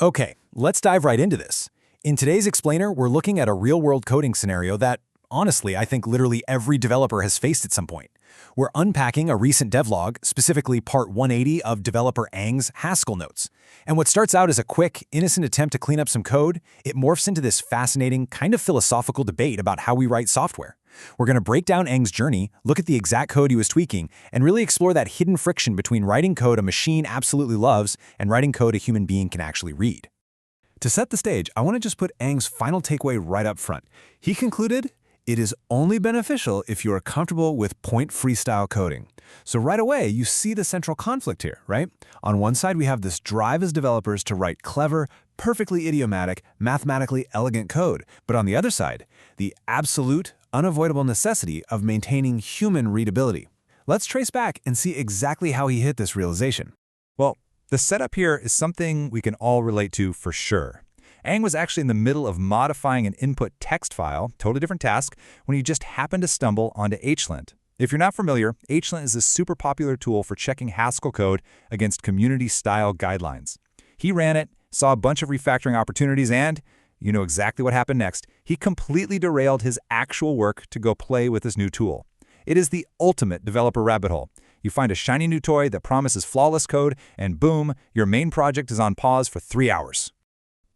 Okay, let's dive right into this. In today's explainer, we're looking at a real-world coding scenario that, honestly, I think literally every developer has faced at some point. We're unpacking a recent devlog, specifically part 180 of developer Ang's Haskell notes. And what starts out as a quick, innocent attempt to clean up some code, it morphs into this fascinating, kind of philosophical debate about how we write software. We're going to break down Ang's journey, look at the exact code he was tweaking, and really explore that hidden friction between writing code a machine absolutely loves and writing code a human being can actually read. To set the stage, I want to just put Ang's final takeaway right up front. He concluded, "It is only beneficial if you are comfortable with point freestyle coding." So right away, you see the central conflict here, right? On one side, we have this drive as developers to write clever, perfectly idiomatic, mathematically elegant code. But on the other side, the absolute, unavoidable necessity of maintaining human readability. Let's trace back and see exactly how he hit this realization. Well, the setup here is something we can all relate to for sure. Ang was actually in the middle of modifying an input text file, totally different task, when he just happened to stumble onto Hlint. If you're not familiar, Hlint is a super popular tool for checking Haskell code against community-style guidelines. He ran it, saw a bunch of refactoring opportunities, and you know exactly what happened next. He completely derailed his actual work to go play with this new tool. It is the ultimate developer rabbit hole. You find a shiny new toy that promises flawless code, and boom, your main project is on pause for 3 hours.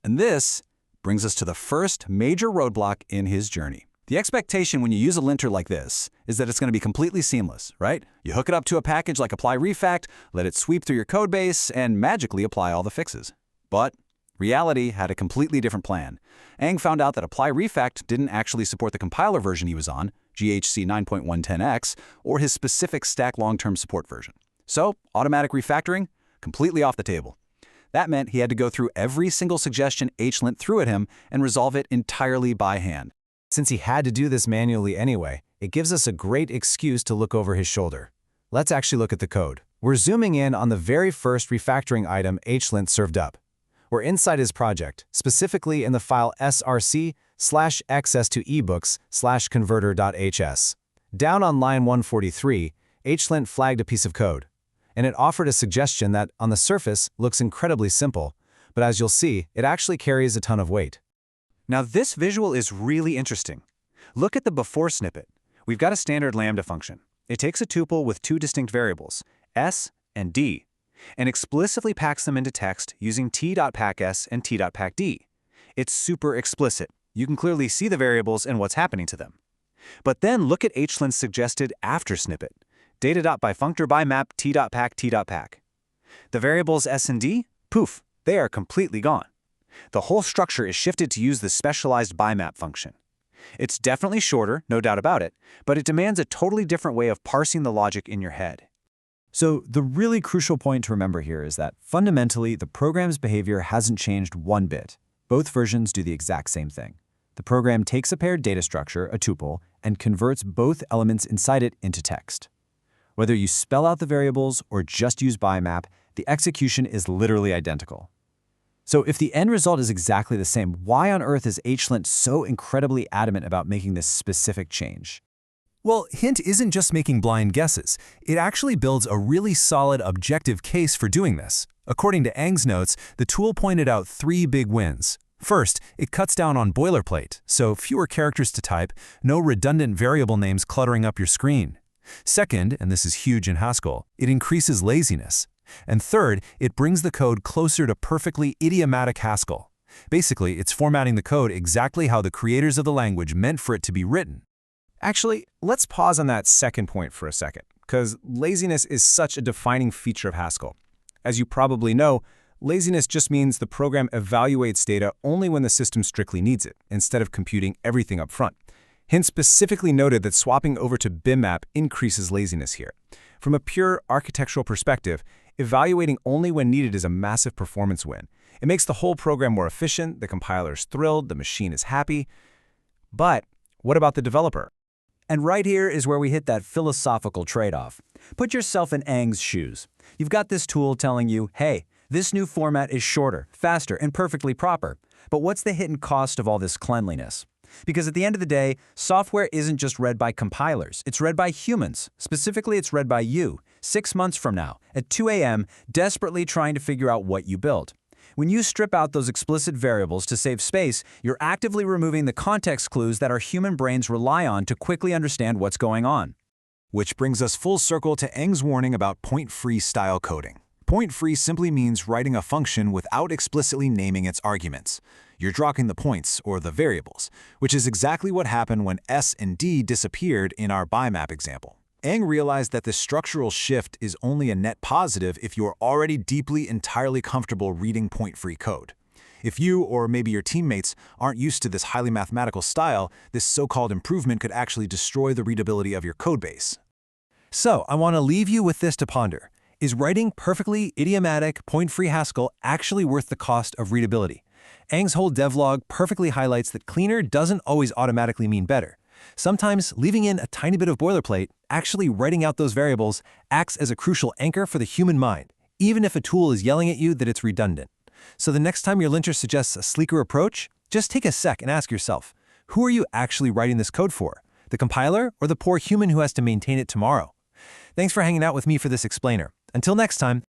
And this brings us to the first major roadblock in his journey. The expectation when you use a linter like this is that it's going to be completely seamless, right? You hook it up to a package like apply-refact, let it sweep through your code base, and magically apply all the fixes. But reality had a completely different plan. Ang found out that apply-refact didn't actually support the compiler version he was on, GHC 9.110x, or his specific stack long-term support version. So, automatic refactoring, completely off the table. That meant he had to go through every single suggestion Hlint threw at him and resolve it entirely by hand. Since he had to do this manually anyway, it gives us a great excuse to look over his shoulder. Let's actually look at the code. We're zooming in on the very first refactoring item Hlint served up. We're inside his project, specifically in the file src/access-to-ebooks/converter.hs. Down on line 143, Hlint flagged a piece of code, and it offered a suggestion that, on the surface, looks incredibly simple, but as you'll see, it actually carries a ton of weight. Now this visual is really interesting. Look at the before snippet. We've got a standard lambda function. It takes a tuple with two distinct variables, s and d, and explicitly packs them into text using t.packS and t.packd. It's super explicit. You can clearly see the variables and what's happening to them. But then look at Hlint's suggested after snippet, Data.Bifunctor.bimap t.pack. The variables s and d, poof, they are completely gone. The whole structure is shifted to use the specialized bimap function. It's definitely shorter, no doubt about it, but it demands a totally different way of parsing the logic in your head. So the really crucial point to remember here is that fundamentally the program's behavior hasn't changed one bit. Both versions do the exact same thing. The program takes a paired data structure, a tuple, and converts both elements inside it into text. Whether you spell out the variables or just use bimap, the execution is literally identical. So if the end result is exactly the same, why on earth is Hlint so incredibly adamant about making this specific change? Well, Hlint isn't just making blind guesses. It actually builds a really solid objective case for doing this. According to Ang's notes, the tool pointed out 3 big wins. First, it cuts down on boilerplate, so fewer characters to type, no redundant variable names cluttering up your screen. Second, and this is huge in Haskell, it increases laziness. And third, it brings the code closer to perfectly idiomatic Haskell. Basically, it's formatting the code exactly how the creators of the language meant for it to be written. Actually, let's pause on that second point for a second, because laziness is such a defining feature of Haskell. As you probably know, laziness just means the program evaluates data only when the system strictly needs it, instead of computing everything up front. Hlint specifically noted that swapping over to bimap increases laziness here. From a pure architectural perspective, evaluating only when needed is a massive performance win. It makes the whole program more efficient, the compiler is thrilled, the machine is happy. But what about the developer? And right here is where we hit that philosophical trade-off. Put yourself in Ang's shoes. You've got this tool telling you, hey, this new format is shorter, faster, and perfectly proper. But what's the hidden cost of all this cleanliness? Because at the end of the day, software isn't just read by compilers, it's read by humans. Specifically, it's read by you, 6 months from now, at 2 a.m., desperately trying to figure out what you built. When you strip out those explicit variables to save space, you're actively removing the context clues that our human brains rely on to quickly understand what's going on. Which brings us full circle to Eng's warning about point-free style coding. Point-free simply means writing a function without explicitly naming its arguments. You're dropping the points, or the variables, which is exactly what happened when S and D disappeared in our bimap example. Eng realized that this structural shift is only a net positive if you are already deeply, entirely comfortable reading point-free code. If you, or maybe your teammates, aren't used to this highly mathematical style, this so-called improvement could actually destroy the readability of your codebase. So, I want to leave you with this to ponder. Is writing perfectly idiomatic, point-free Haskell actually worth the cost of readability? Eng's whole devlog perfectly highlights that cleaner doesn't always automatically mean better. Sometimes leaving in a tiny bit of boilerplate, actually writing out those variables, acts as a crucial anchor for the human mind, even if a tool is yelling at you that it's redundant. So the next time your linter suggests a sleeker approach, just take a sec and ask yourself, who are you actually writing this code for? The compiler or the poor human who has to maintain it tomorrow? Thanks for hanging out with me for this explainer. Until next time,